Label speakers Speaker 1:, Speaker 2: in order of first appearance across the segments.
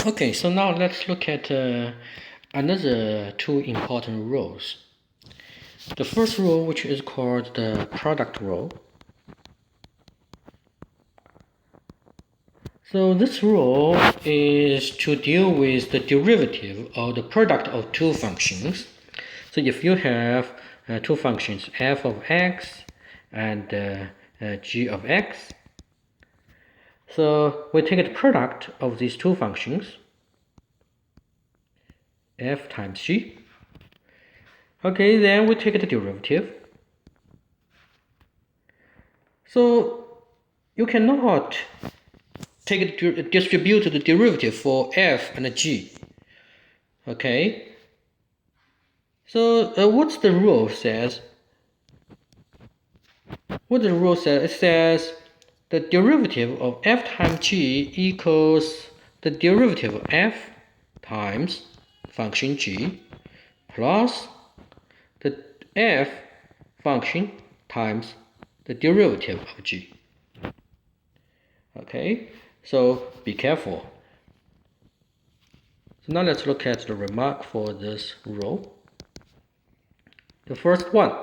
Speaker 1: Okay, so now let's look at another two important rules. The first rule, which is called the product rule. So this rule is to deal with the derivative or the product of two functions. So if you have two functions, f of x and g of x, so we take the product of these two functions, f times g. Okay, then we take the derivative. So you cannot distribute the derivative for f and g. Okay. So what's the rule says? What the rule says? It says the derivative of f times g equals the derivative of f times function g plus the f function times the derivative of g. Okay, so be careful. So now let's look at the remark for this rule. The first one,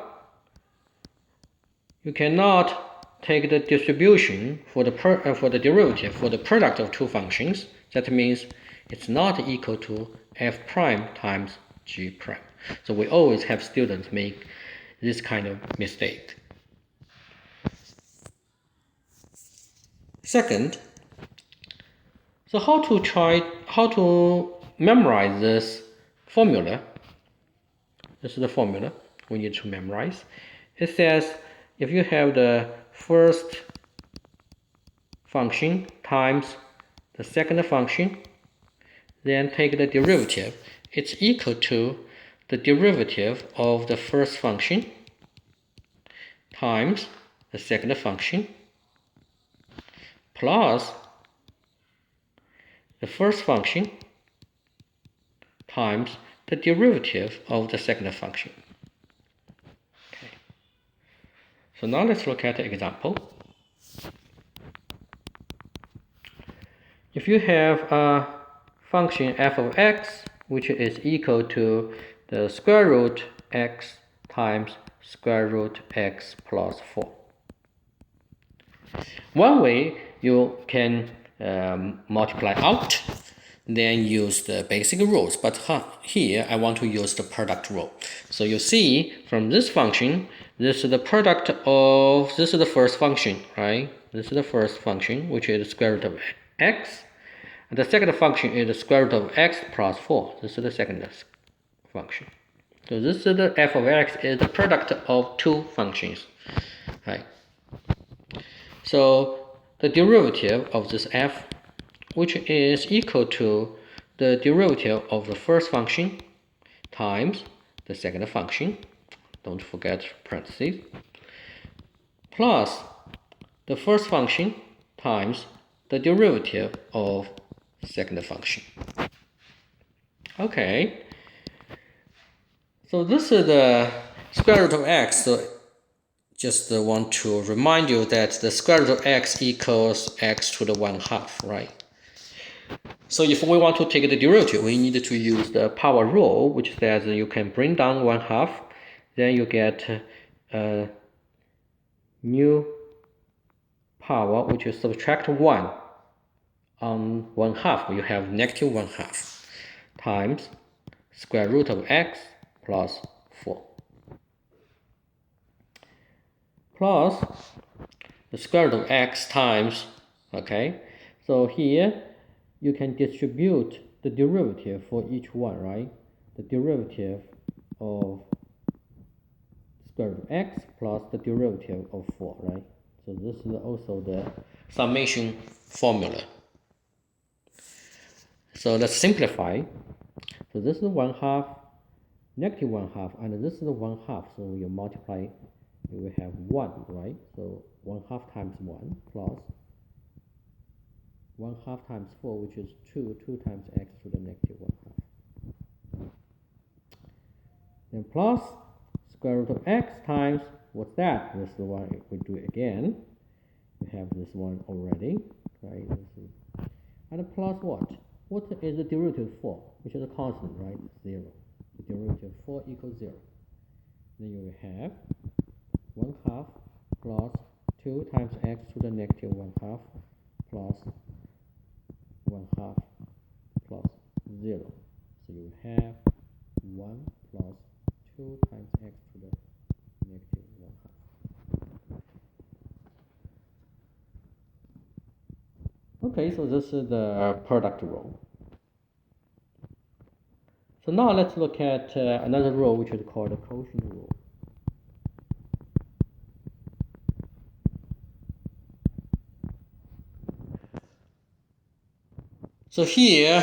Speaker 1: you cannot take the distribution for the derivative for the product of two functions. That means it's not equal to f prime times g prime. So we always have students make this kind of mistake. Second, so how to memorize this formula? This is the formula we need to memorize. It says if you have the first function times the second function, then take the derivative. It's equal to the derivative of the first function times the second function plus the first function times the derivative of the second function. Okay. So now let's look at the example. If you have a function f of x, which is equal to the square root x times square root x plus 4. One way you can multiply out, then use the basic rules. But here I want to use the product rule. So you see from this function, this is the product of, this is the first function, right? This is the first function, which is the square root of x. And the second function is the square root of x plus 4. This is the second function. So this is the f of x is the product of two functions, right? So the derivative of this f, which is equal to the derivative of the first function times the second function, don't forget parentheses, plus the first function times the derivative of the second function. Okay, so this is the square root of x. So just want to remind you that the square root of x equals x to the 1/2, right? So if we want to take the derivative, we need to use the power rule, which says you can bring down 1/2, then you get a new power, which is subtract 1 on 1/2. You have negative 1/2 times square root of x plus 4. Plus the square root of x times, okay, so here you can distribute the derivative for each one, right? The derivative of square root of x plus the derivative of 4, right? So this is also the summation formula. So let's simplify. So this is 1/2, negative 1/2, and this is 1/2. So you multiply, you will have 1, right? So 1/2 times 1 plus 1/2 times 4, which is 2 times x to the negative 1/2. Then plus square root of x times, what's that? This is the one we do it again. We have this one already, right? And plus what? what is the derivative of 4? Which is a constant, right? 0. The derivative of 4 equals 0. Then you will have 1/2 plus 2 times x to the negative 1/2 plus 1/2 plus 0. So you have 1 plus 2 times x to the negative 1/2. Okay, so this is the product rule. So now let's look at another rule which is called the quotient rule. So here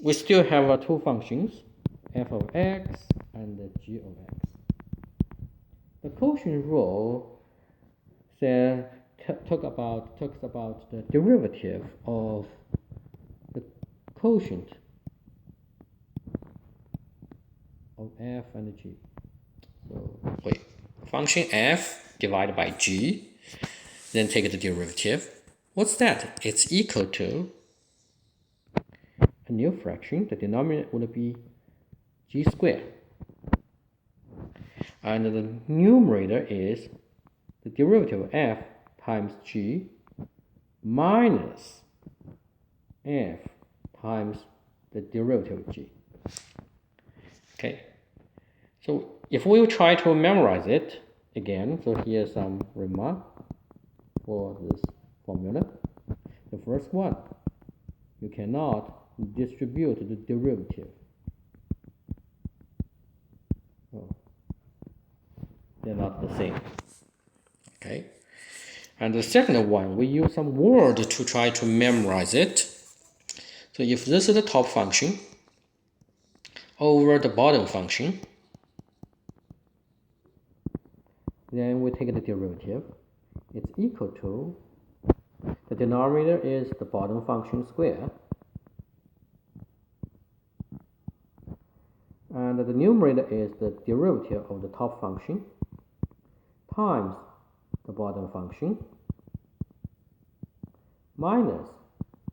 Speaker 1: we still have two functions, f of x and g of x. The quotient rule talks about the derivative of the quotient of f and g. So wait, function f divided by g, then take the derivative. What's that? It's equal to a new fraction. The denominator would be g squared. And the numerator is the derivative of f times g minus f times the derivative of g. Okay, so if we try to memorize it again, so here's some remark for this formula. The first one, you cannot distribute the derivative. Oh, they're not the same. Okay, and the second one, we use some word to try to memorize it. So if this is the top function over the bottom function, then we take the derivative. It's equal to, the denominator is the bottom function square, and the numerator is the derivative of the top function times the bottom function minus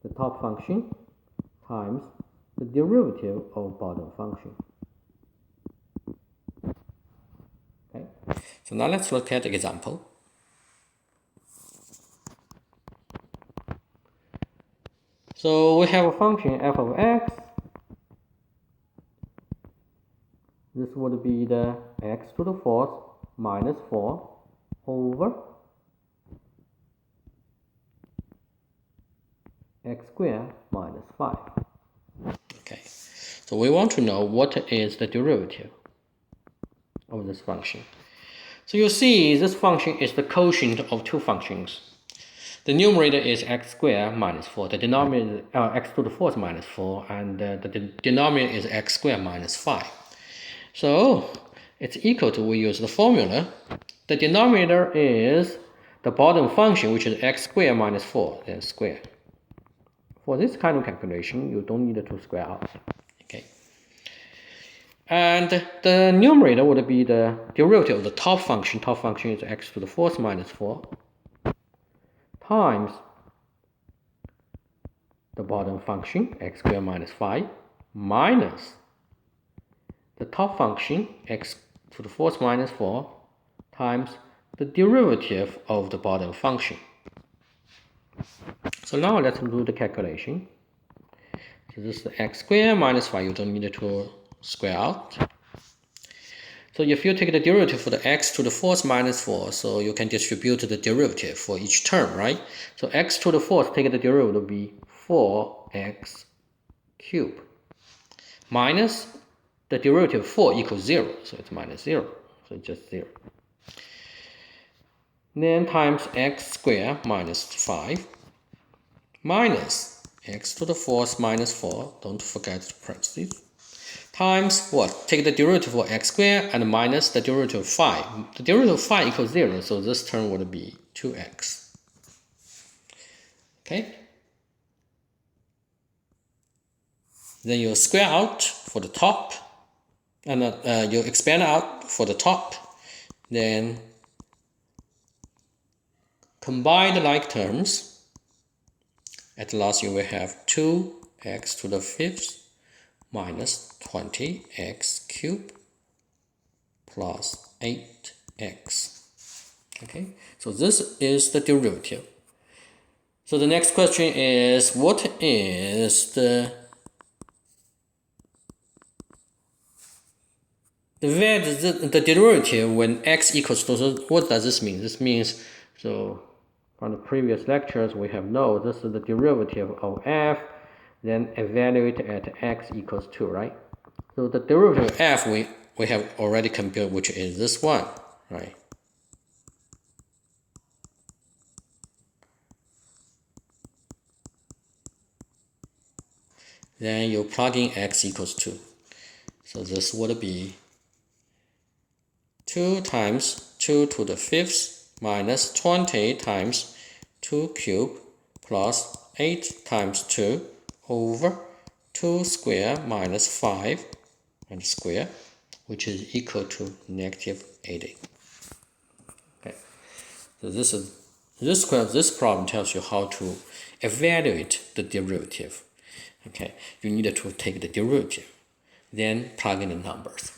Speaker 1: the top function times the derivative of bottom function. Okay, so now let's look at the example. So we have a function f of x. This would be the x to the fourth minus 4 over x squared minus 5. Okay, so we want to know what is the derivative of this function. So you see this function is the quotient of two functions. The numerator is x squared minus 4. The denominator is x to the fourth minus 4, and the denominator is x squared minus 5. So it's equal to, we use the formula. The denominator is the bottom function, which is x squared minus 4, then square. For this kind of calculation, you don't need to square out. Okay. And the numerator would be the derivative of the top function. Top function is x to the fourth minus 4 times the bottom function, x squared minus 5, minus the top function, x to the fourth minus 4, times the derivative of the bottom function. So now let's do the calculation. So this is the x squared minus 5. You don't need to square out. So if you take the derivative for the x to the fourth minus 4, so you can distribute the derivative for each term, right? So x to the fourth, take the derivative will be 4x cubed minus the derivative of 4 equals 0, so it's minus 0, so it's just 0. Then times x squared minus 5 minus x to the fourth minus 4, don't forget the parentheses, times what? Take the derivative of x squared and minus the derivative of 5. The derivative of 5 equals 0, so this term would be 2x. Okay? Then you square out for the top, and you expand out for the top, then combine the like terms, At last, you will have 2x to the fifth minus 20x cubed plus 8x. Okay, so this is the derivative. So the next question is, what is the derivative when x equals to, so what does this mean? This means, so from the previous lectures, we have known this is the derivative of f, then evaluate at x equals 2, right? So the derivative of f we have already computed, which is this one, right? Then you plug in x equals 2. So this would be 2 times 2 to the fifth minus 20 times 2 cubed plus 8 times 2 over 2 square minus 5 and square, which is equal to negative 80. Okay, so this problem tells you how to evaluate the derivative. Okay, you need to take the derivative, then plug in the numbers.